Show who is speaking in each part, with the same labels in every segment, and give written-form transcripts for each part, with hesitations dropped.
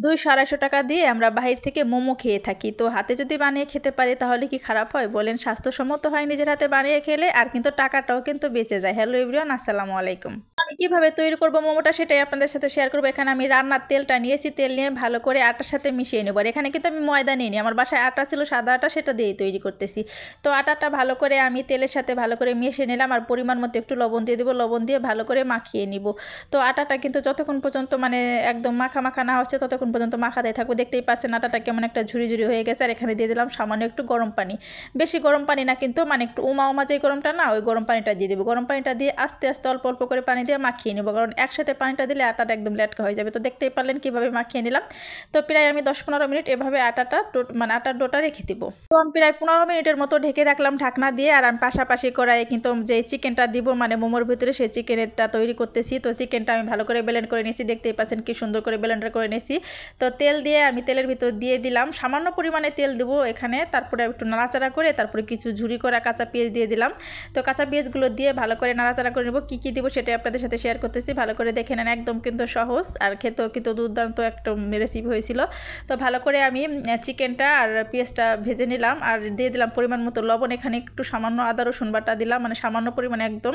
Speaker 1: 200-250 টাকা দিয়ে আমরা বাহির থেকে মোমো খেয়ে থাকি। তো হাতে যদি বানিয়ে খেতে পারি তাহলে কি খারাপ হয় বলেন? স্বাস্থ্যসম্মত হয় নিজের হাতে বানিয়ে খেলে, আর কিন্তু টাকাটাও কিন্তু বেঁচে যায়। হ্যালো এভরিওয়ান, আসসালামু আলাইকুম। আমি কিভাবে তৈরি করব মোমোটা সেটাই আপনাদের সাথে শেয়ার করব। এখানে আমি রান্নার তেলটা নিয়েছি, তেল নিয়ে ভালো করে আটার সাথে মিশিয়ে নেব। আর এখানে কিন্তু আমি ময়দা নিইনি, আমার বাসায় আটা ছিল, সাদা আটা, সেটা দিয়েই তৈরি করতেছি। তো আটাটা ভালো করে আমি তেলের সাথে ভালো করে মিশিয়ে নিলাম, আর পরিমাণ মতো একটু লবণ দিয়ে দেবো। লবণ দিয়ে ভালো করে মাখিয়ে নিব। তো আটাটা কিন্তু যতক্ষণ পর্যন্ত মানে একদম মাখা মাখা না হচ্ছে ততক্ষণ পর্যন্ত মাখাতে থাকবো। দেখতেই পাচ্ছেন আটাটা কেমন একটা ঝুরি ঝুরি হয়ে গেছে। আর এখানে দিয়ে দিলাম সামান্য একটু গরম পানি, বেশি গরম পানি না কিন্তু, মানে একটু উমা উমা যে গরমটা না, ওই গরম পানিটা দিয়ে দেবো। গরম পানিটা দিয়ে আস্তে আস্তে অল্প অল্প করে পানি দিয়ে মাখিয়ে নেবো, কারণ একসাথে পানিটা দিলে আটাটা একদম লেটকা হয়ে যাবে। তো দেখতেই পারলেন কীভাবে মাখিয়ে নিলাম। তো প্রায় আমি 10-15 মিনিট এভাবে আটাটা মানে আটার ডোটা রেখে দিব। তো আমি প্রায় 15 মিনিটের মতো ঢেকে রাখলাম ঢাকনা দিয়ে। আর আমি পাশাপাশি কড়াইয়ে কিন্তু যে চিকেনটা দিব মানে মোমোর ভিতরে, সেই চিকেনেরটা তৈরি করতেছি। তো চিকেনটা আমি ভালো করে ব্লেন্ড করে নিয়েছি, দেখতেই পাচ্ছেন কি সুন্দর করে ব্লেন্ডার করে নিয়েছি। তো তেল দিয়ে আমি তেলের ভিতর দিয়ে দিলাম, সামান্য পরিমাণে তেল দেবো এখানে। তারপরে একটু নাড়াচাড়া করে তারপরে কিছু ঝুরি করা কাঁচা পেঁয়াজ দিয়ে দিলাম। তো কাঁচা পেঁয়াজগুলো দিয়ে ভালো করে নাড়াচাড়া করে নেবো। কী কী দিব সেটাই আপনাদের সাথে শেয়ার করতেছি, ভালো করে দেখে নেন। একদম কিন্তু সহজ, আর খেতেও কিন্তু দুর্দান্ত একটা রেসিপি হয়েছিল। তো ভালো করে আমি চিকেনটা আর পেঁয়াজটা ভেজে নিলাম, আর দিয়ে দিলাম পরিমাণ মতো লবণ। এখানে একটু সামান্য আদা রসুন বাটা দিলাম, মানে সামান্য পরিমাণে একদম।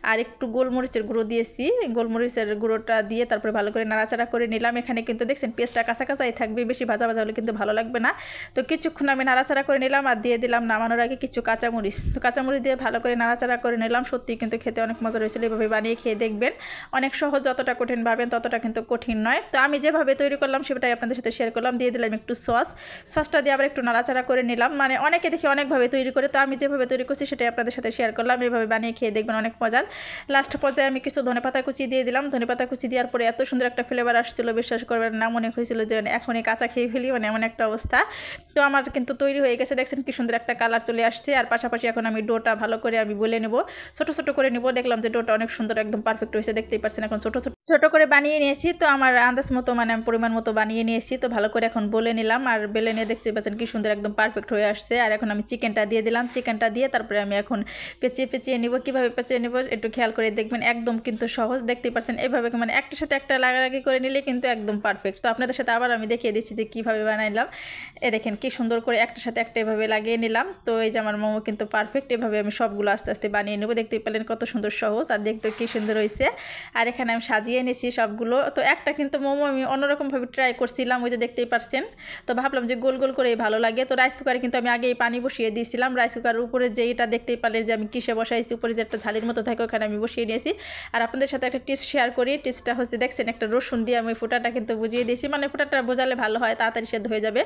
Speaker 1: আর একটু গোলমরিচের গুঁড়ো দিয়েছি, গোলমরিচের গুঁড়োটা দিয়ে তারপরে ভালো করে নাড়াচাড়া করে নিলাম। এখানে কিন্তু দেখছেন পেঁয়াজটা কাঁচা কাঁচাই থাকবে, বেশি ভাজা ভাজা হলে কিন্তু ভালো লাগবে না। তো কিছুক্ষণ আমি নাড়াচাড়া করে নিলাম, আর দিয়ে দিলাম নামানোর আগে কিছু কাঁচামরিচ। তো কাঁচামরিচ দিয়ে ভালো করে নাড়াচাড়া করে নিলাম। সত্যি কিন্তু খেতে অনেক মজা হয়েছিল, এভাবে বানিয়ে খেয়ে দেখবেন। অনেক সহজ, যতটা কঠিন ভাবেন ততটা কিন্তু কঠিন নয়। তো আমি যেভাবে তৈরি করলাম সেটাই আপনাদের সাথে শেয়ার করলাম। দিয়ে দিলাম একটু সসটা দিয়ে আবার একটু নাড়াচাড়া করে নিলাম। মানে অনেকে দেখি অনেকভাবে তৈরি করে, তো আমি যেভাবে তৈরি করছি সেটাই আপনাদের সাথে শেয়ার করলাম। এভাবে বানিয়ে খেয়ে দেখবেন, অনেক মজার। লাস্ট পর্যায়ে আমি কিছু ধনেপাতা কুচি দিয়ে দিলাম। ধনেপাতা কুচি দেওয়ার পরে এত সুন্দর একটা ফ্লেভার আসছিল, বিশ্বাস করবেন না, মনে হয়েছিল যে এখনই কাঁচা খেয়ে ফেলি, মানে এমন একটা অবস্থা। তো আমার কিন্তু তৈরি হয়ে গেছে, দেখছেন কি সুন্দর একটা কালার চলে আসছে। আর পাশাপাশি এখন আমি ডোটা ভালো করে আমি বলে নেব, ছোট ছোট করে নেব। দেখলাম যে ডোটা অনেক সুন্দর একদম পারফেক্ট হয়েছে, দেখতেই পাচ্ছেন। এখন ছোট ছোট ছোট করে বানিয়ে নিয়েছি। তো আমার আন্দাজ মতো মানে পরিমাণ মতো বানিয়ে নিয়েছি। তো ভালো করে এখন বলে নিলাম, আর বেলে নিয়ে দেখতে পাচ্ছেন কি সুন্দর একদম পারফেক্ট হয়ে আসছে। আর এখন আমি চিকেনটা দিয়ে দিলাম। চিকেনটা দিয়ে তারপরে আমি এখন পেঁচিয়ে পেঁচিয়ে নিব। কীভাবে পেঁচিয়ে নিব একটু খেয়াল করে দেখবেন, একদম কিন্তু সহজ। দেখতেই পাচ্ছেন এভাবে মানে একটার সাথে একটা লাগালাগি করে নিলে কিন্তু একদম পারফেক্ট। তো আপনাদের সাথে আবার আমি দেখিয়ে দিচ্ছি যে কীভাবে বানাইলাম। দেখেন কি সুন্দর করে একটার সাথে একটা এভাবে লাগিয়ে নিলাম। তো এই যে আমার মোমো কিন্তু পারফেক্ট। এভাবে আমি সবগুলো আস্তে আস্তে বানিয়ে নেব। দেখতেই পেলেন কত সুন্দর সহজ, আর দেখতে কি সুন্দর হয়েছে। আর এখানে আমি সাজিয়ে নিয়েছি সবগুলো। তো একটা কিন্তু মোমো আমি অন্যরকমভাবে ট্রাই করছিলাম, ওই যে দেখতেই পাচ্ছেন। তো ভাবলাম যে গোল গোল করেই ভালো লাগে। তো রাইস কুকারে কিন্তু আমি আগেই পানি বসিয়ে দিয়েছিলাম। রাইস কুকারের উপরে যেইটা দেখতেই পারলেন যে আমি কিসে বসাইছি, উপরে যে একটা ঝালির মতো থাকে ওখানে আমি বসিয়ে নিয়েছি। আর আপনাদের সাথে একটা টিপস শেয়ার করি। টিপসটা হচ্ছে দেখছেন একটা রসুন দিয়ে আমি ফোঁটাটা কিন্তু বুঝিয়ে দিয়েছি, মানে ফোঁটাটা বোঝালে ভালো হয়, তাড়াতাড়ি সেদ্ধ হয়ে যাবে।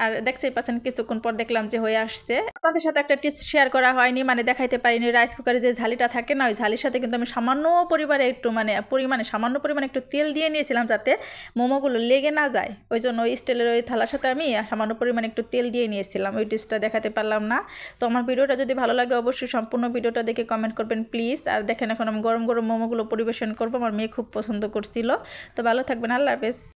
Speaker 1: আর দেখতেই পাচ্ছেন কিছুক্ষণ পর দেখলাম যে হয়ে আসছে। আপনাদের সাথে একটা টিপস শেয়ার করা হয়নি, মানে দেখাইতে পারিনি। রাইস কুকারে যে ঝালিটা থাকে না, ওই ঝালির সাথে কিন্তু আমি সামান্য সামান্য পরিমাণে একটু তেল দিয়ে নিয়েছিলাম যাতে মোমোগুলো লেগে না যায়। ওই জন্য ওই স্টিলের ওই থালার সাথে আমি সামান্য পরিমাণে একটু তেল দিয়ে নিয়েছিলাম। ওই টিপসটা দেখাতে পারলাম না। তো আমার ভিডিওটা যদি ভালো লাগে অবশ্যই সম্পূর্ণ ভিডিওটা দেখে কমেন্ট করবেন প্লিজ। আর দেখেন এখন আমি গরম গরম মোমোগুলো পরিবেশন করবো, আমার মেয়ে খুব পছন্দ করছিল। তো ভালো থাকবেন, আল্লাহ হাফেজ।